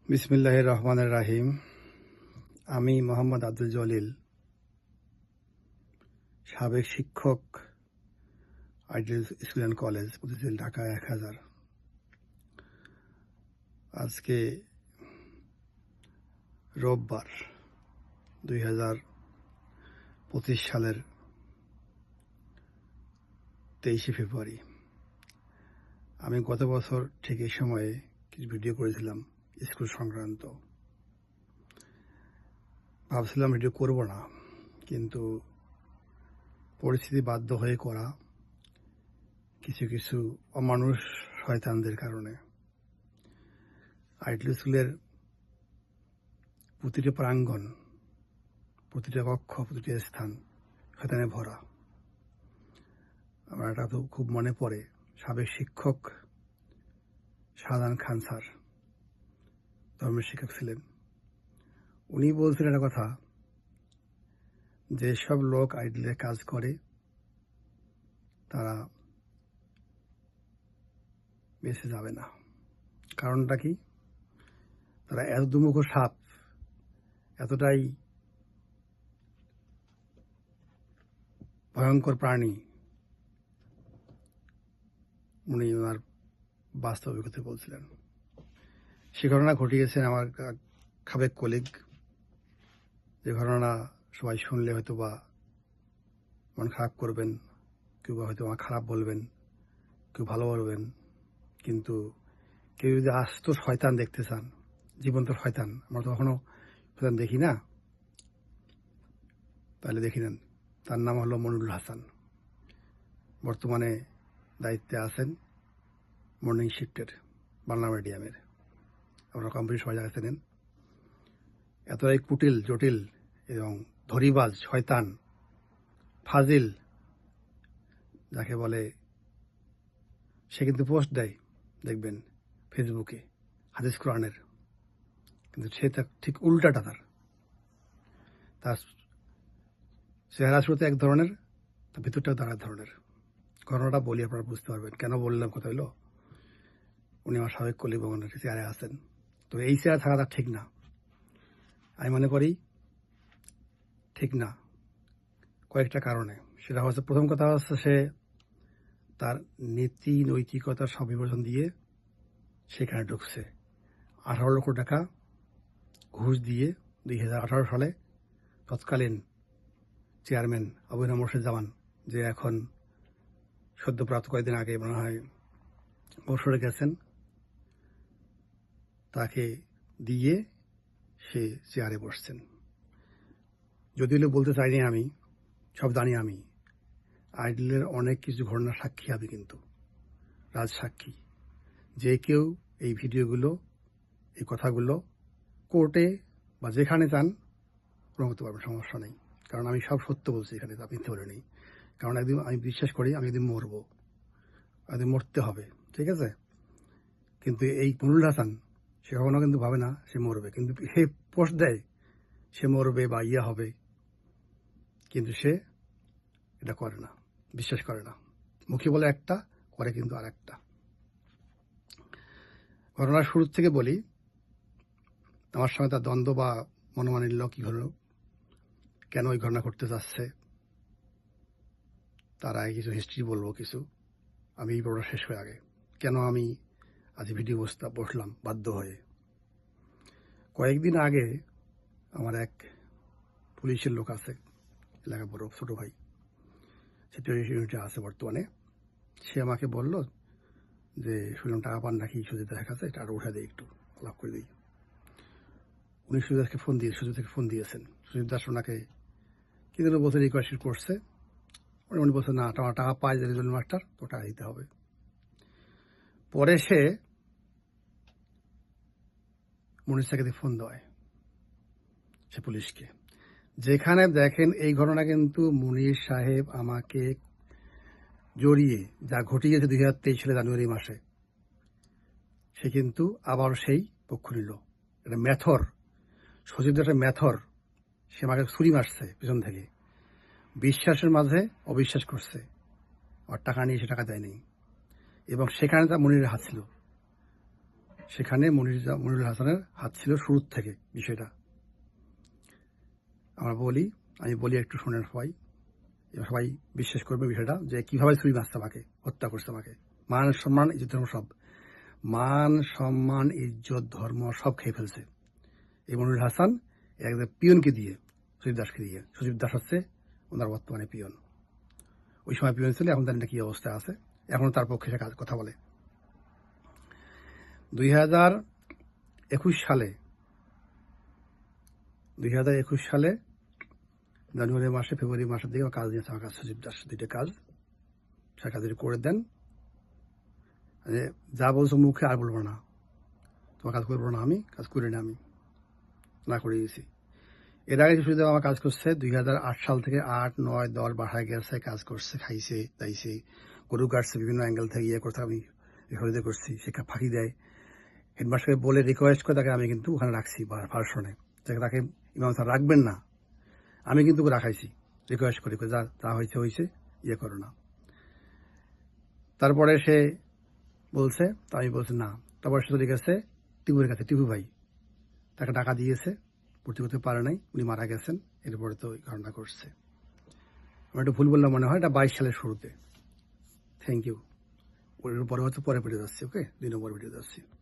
বিসমিল্লাহির রহমানির রাহিম। আমি মোহাম্মদ আব্দুল জলিল, সাবেক শিক্ষক, আইডিয়াল স্কুল অ্যান্ড কলেজ, প্রতিদিন ঢাকা 1000। আজকে রোববার 2025 সালের 23শে ফেব্রুয়ারি। আমি গত বছর ঠিক এই সময়ে কিছু ভিডিও করেছিলাম স্কুল সংক্রান্ত। ভাবছিলাম ভিডিও করব না, কিন্তু পরিস্থিতি বাধ্য হয়ে করা, কিছু কিছু অমানুষ শয়তানদের কারণে। আইডিয়াল স্কুলের প্রতিটি প্রাঙ্গণ, প্রতিটা কক্ষ, প্রতিটি স্থান শয়তানে ভরা। আমার এটা তো খুব মনে পড়ে, সাবেক শিক্ষক শাহজাহান খান স্যার, ধর্মের শিক্ষক ছিলেন। উনি বলছিলেন একটা কথা, যে সব লোক আইডিয়ালে কাজ করে তারা বেঁচে যাবে না। কারণটা কি? তারা এত দুমুখ সাপ, এতটাই ভয়ঙ্কর প্রাণী। উনি ওনার বাস্তব অভিজ্ঞতা বলছিলেন। সে ঘটনা ঘটিয়েছেন আমার সাবেক কলিগ। যে ঘটনা সবাই শুনলে হয়তো বা মন খারাপ করবেন, কেউ বা হয়তো আমার খারাপ বলবেন, কেউ ভালো বলবেন, কিন্তু কেউ যদি আস্ত শয়তান দেখতে চান, জীবন্ত শয়তান, আমরা তো কখনো শয়তান দেখি না, তাহলে দেখি নেন। তার নাম হলো মনিরুল হাসান। বর্তমানে দায়িত্বে আছেন মর্নিং শিফটের বাংলা মিডিয়ামের। আমরা কম্পিউটার সবাই জায়গাতে নেন। এতটাই কুটিল, জটিল এবং ধরিবাজ, শয়তান, ফাজিল যাকে বলে। সে কিন্তু পোস্ট দেয়, দেখবেন ফেসবুকে, হাদিস কোরআনের, কিন্তু সে তার ঠিক উল্টাটা। তার চেহারা শুরুতে এক ধরনের, তার ভিতরটাও তার এক ধরনের। ঘটনাটা বলি, আপনারা বুঝতে পারবেন কেন বললাম। কথা হলো, উনি আমার সাবেক কলিগ ভবনের চেয়ারে আছেন, তো এই চেয়ারে থাকা তার ঠিক না। আমি মনে করি ঠিক না কয়েকটা কারণে। সেটা হচ্ছে, প্রথম কথা হচ্ছে, সে তার নীতি নৈতিকতার সব বিবর্তন দিয়ে সেখানে ঢুকছে। 18 লক্ষ টাকা ঘুষ দিয়ে 2018 সালে তৎকালীন চেয়ারম্যান আবু মোর্শেদ জামান, যে এখন সদ্যপ্রাপ্ত কয়েকদিন আগে মনে হয় অবসরে গেছেন, তাকে দিয়ে সে চেয়ারে বসছেন। যদিও বলতে চাইনি, আমি সব জানি। আমি আইডিয়ালের অনেক কিছু ঘটনার সাক্ষী হবে, কিন্তু রাজসাক্ষী। যে কেউ এই ভিডিওগুলো, এই কথাগুলো কোর্টে বা যেখানে চান প্রমাণ করতে পারবেন, সমস্যা নেই। কারণ আমি সব সত্য বলছি এখানে, তা মিথ্যে বলে নেই। কারণ একদিন আমি বিশ্বাস করি, আমি একদিন মরবো, একদিন মরতে হবে, ঠিক আছে? কিন্তু এই মনিরুল হাসান, সে কখনো কিন্তু ভাবে না সে মরবে, কিন্তু সে পোস্ট দেয় সে মরবে বা ইয়া হবে, কিন্তু সে এটা করে না, বিশ্বাস করে না। মুখে বলে একটা, করে কিন্তু আর একটা। ঘটনার শুরু থেকে বলি, আমার সঙ্গে তার দ্বন্দ্ব বা মনোমালিন্য কি হলো, কেন ওই ঘটনা ঘটতে যাচ্ছে, তার আগে কিছু হিস্ট্রি বলবো কিছু। আমি এই বড়টা শেষ হয়ে আগে কেন আমি আজ ভিডিও বসলাম বাধ্য হয়ে। কয়েকদিন আগে আমার এক পুলিশের লোক আছে, এলাকা বড় ছোট ভাই, সিকিউরিটি ইউনিটে আছে বর্তমানে। সে আমাকে বলল যে, শুনলাম টাকা পান নাকি সুজিত দাসের কাছে, এটা আরো উঠে দিই, একটু লাভ করে দিই। উনি সুজিত দাসকে ফোন দিয়েছেন। সুজিত দাস ওনাকে কি যেন বলছে, রিকোয়েস্ট করছে। উনি বলছে, না, তোমার টাকা পায় যে রিজন মাস্টার, তো টাকা দিতে হবে। পরে সে মনির সাহেবকে ফোন দেয়, সে পুলিশকে। যেখানে দেখেন এই ঘটনা কিন্তু মনির সাহেব আমাকে জড়িয়ে যা ঘটিয়েছে 2023 সালে জানুয়ারি মাসে, সে কিন্তু আবার সেই পক্ষ নিল। এটা মেথর, সচিব একটা মেথর। সে আমাকে ছুরি মারছে পিছন থেকে, বিশ্বাসের মাঝে অবিশ্বাস করছে, আর টাকা নিয়ে সে টাকা দেয়নি, এবং সেখানে তার মনিরের হাত ছিল। সেখানে মনিরুল হাসানের হাত ছিল শুরুর থেকে বিষয়টা। আমি বলি একটু শোনেন সবাই, সবাই বিশ্বাস করবে বিষয়টা, যে কিভাবে ছুরি মারছে আমাকে, হত্যা করছে আমাকে। মান সম্মান, ইজ্জত, ধর্ম সব, মান সম্মান, ইজ্জত, ধর্ম সব খেয়ে ফেলছে এই মনিরুল হাসান একজন পিয়নকে দিয়ে, সজীব দাসকে দিয়ে। সজীব দাস হচ্ছে ওনার বর্তমানে পিয়ন। ওই সময় পিয়ন ছিল, এখন জানি না কি অবস্থায় আছে, এখনো তার পক্ষে সে কথা বলে। 2021 সালে জানুয়ারি মাসে, ফেব্রুয়ারি মাসের দিকে কাজ দিয়েছে আমার কাছে সজীব দাস, 2টা কাজ। সে কাজ করে দেন, যা বলছো মুখে আর বলবো না, তোমার কাজ করবো না, আমি কাজ করি না, আমি না করে দিয়েছি। এর আগে শুধু আমার কাজ করছে 2008 সাল থেকে 8, 9, 10 বাসায় গেছে, কাজ করছে, খাইছে, দাইছে, গরু কাটছে, বিভিন্ন অ্যাঙ্গেল থেকে করতে আমি হরিদে করছি। সে ফাঁকি দেয়, হেডমাস্টারকে বলে রিকোয়েস্ট করে তাকে আমি কিন্তু ওখানে রাখছি ভার্সনে, তাকে ইমাম স্যার রাখবেন না, আমি কিন্তু রাখাইছি রিকোয়েস্ট করে, যা হয়েছে করো না। তারপরে সে বলছে, আমি বলছি না। তারপরে সে চলে গেছে টিপুর কাছে, টিপু ভাই তাকে টাকা দিয়েছে, ভর্তি করতে পারে নাই, উনি মারা গেছেন। এরপরে তো এই ঘটনা করছে। আমার একটু ভুল বললাম মনে হয়, এটা 22 সালের শুরুতে। Thank you. পরে পরে ভিডিও যাচ্ছি, ওকে, 2 নম্বর ভিডিও যাচ্ছি।